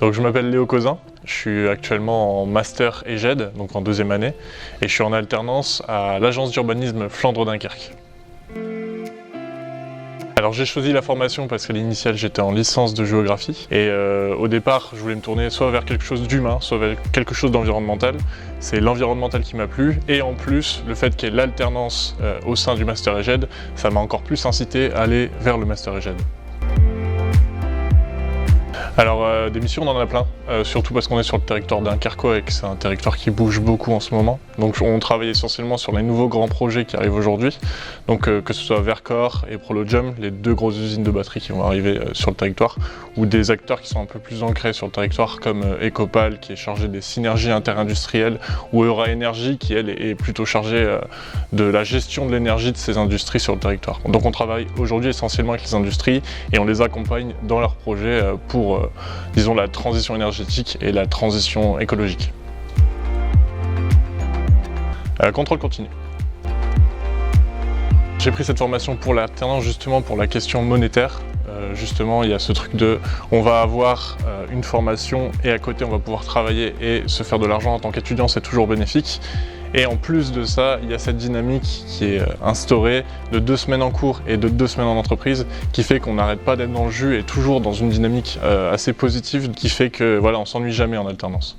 Donc je m'appelle Léo Causin, je suis actuellement en master EGED, donc en deuxième année, et je suis en alternance à l'agence d'urbanisme Flandre-Dunkerque. Alors j'ai choisi la formation parce qu'à l'initiale j'étais en licence de géographie et au départ je voulais me tourner soit vers quelque chose d'humain, soit vers quelque chose d'environnemental. C'est l'environnemental qui m'a plu et en plus le fait qu'il y ait l'alternance au sein du master EGED, ça m'a encore plus incité à aller vers le master EGED. Alors des missions on en a plein, surtout parce qu'on est sur le territoire dunkerquois et que c'est un territoire qui bouge beaucoup en ce moment. Donc on travaille essentiellement sur les nouveaux grands projets qui arrivent aujourd'hui, donc que ce soit Verkor et Prologem, les deux grosses usines de batteries qui vont arriver sur le territoire, ou des acteurs qui sont un peu plus ancrés sur le territoire comme Ecopal qui est chargé des synergies interindustrielles, ou Eura Energy qui elle est plutôt chargée de la gestion de l'énergie de ces industries sur le territoire. Donc on travaille aujourd'hui essentiellement avec les industries et on les accompagne dans leurs projets pour disons la transition énergétique et la transition écologique. Contrôle continu. J'ai pris cette formation pour l'alternance justement pour la question monétaire. Justement, il y a ce truc de on va avoir une formation et à côté on va pouvoir travailler et se faire de l'argent en tant qu'étudiant, c'est toujours bénéfique. Et en plus de ça, il y a cette dynamique qui est instaurée de 2 semaines en cours et de 2 semaines en entreprise qui fait qu'on n'arrête pas d'être dans le jus et toujours dans une dynamique assez positive qui fait que voilà, on s'ennuie jamais en alternance.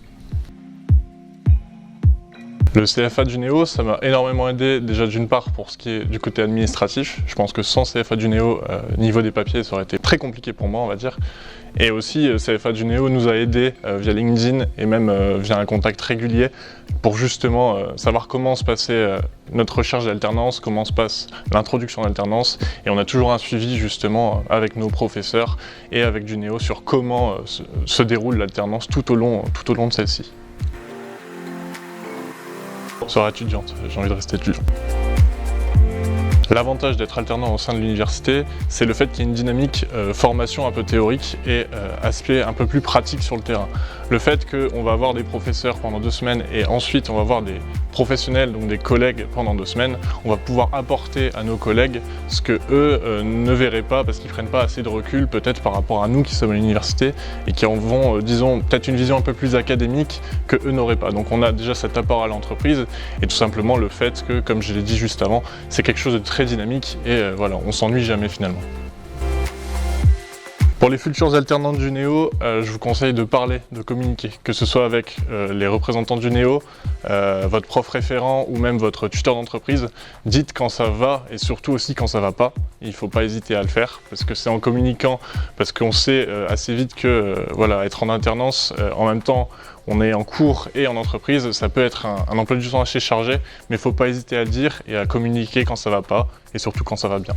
Le CFA d'Uneo, ça m'a énormément aidé déjà d'une part pour ce qui est du côté administratif. Je pense que sans CFA d'Uneo, niveau des papiers, ça aurait été très compliqué pour moi, on va dire. Et aussi, CFA d'Uneo nous a aidé via LinkedIn et même via un contact régulier pour justement savoir comment se passait notre recherche d'alternance, comment se passe l'introduction d'alternance. Et on a toujours un suivi justement avec nos professeurs et avec d'Uneo sur comment se déroule l'alternance tout au long de celle-ci. Sera étudiante, j'ai envie de rester étudiant. L'avantage d'être alternant au sein de l'université, c'est le fait qu'il y ait une dynamique formation un peu théorique et aspect un peu plus pratique sur le terrain. Le fait qu'on va avoir des professeurs pendant 2 semaines et ensuite on va avoir des professionnels, donc des collègues pendant 2 semaines, on va pouvoir apporter à nos collègues ce que eux ne verraient pas parce qu'ils prennent pas assez de recul peut-être par rapport à nous qui sommes à l'université et qui en vont, disons, peut-être une vision un peu plus académique que eux n'auraient pas. Donc on a déjà cet apport à l'entreprise et tout simplement le fait que, comme je l'ai dit juste avant, c'est quelque chose de très dynamique et voilà, on s'ennuie jamais finalement. Pour les futurs alternants d'Uneo, je vous conseille de parler, de communiquer, que ce soit avec les représentants d'Uneo, votre prof référent ou même votre tuteur d'entreprise. Dites quand ça va et surtout aussi quand ça va pas. Il ne faut pas hésiter à le faire parce que c'est en communiquant, parce qu'on sait assez vite que voilà, être en alternance, en même temps on est en cours et en entreprise, ça peut être un emploi du temps assez chargé, mais il ne faut pas hésiter à le dire et à communiquer quand ça va pas et surtout quand ça va bien.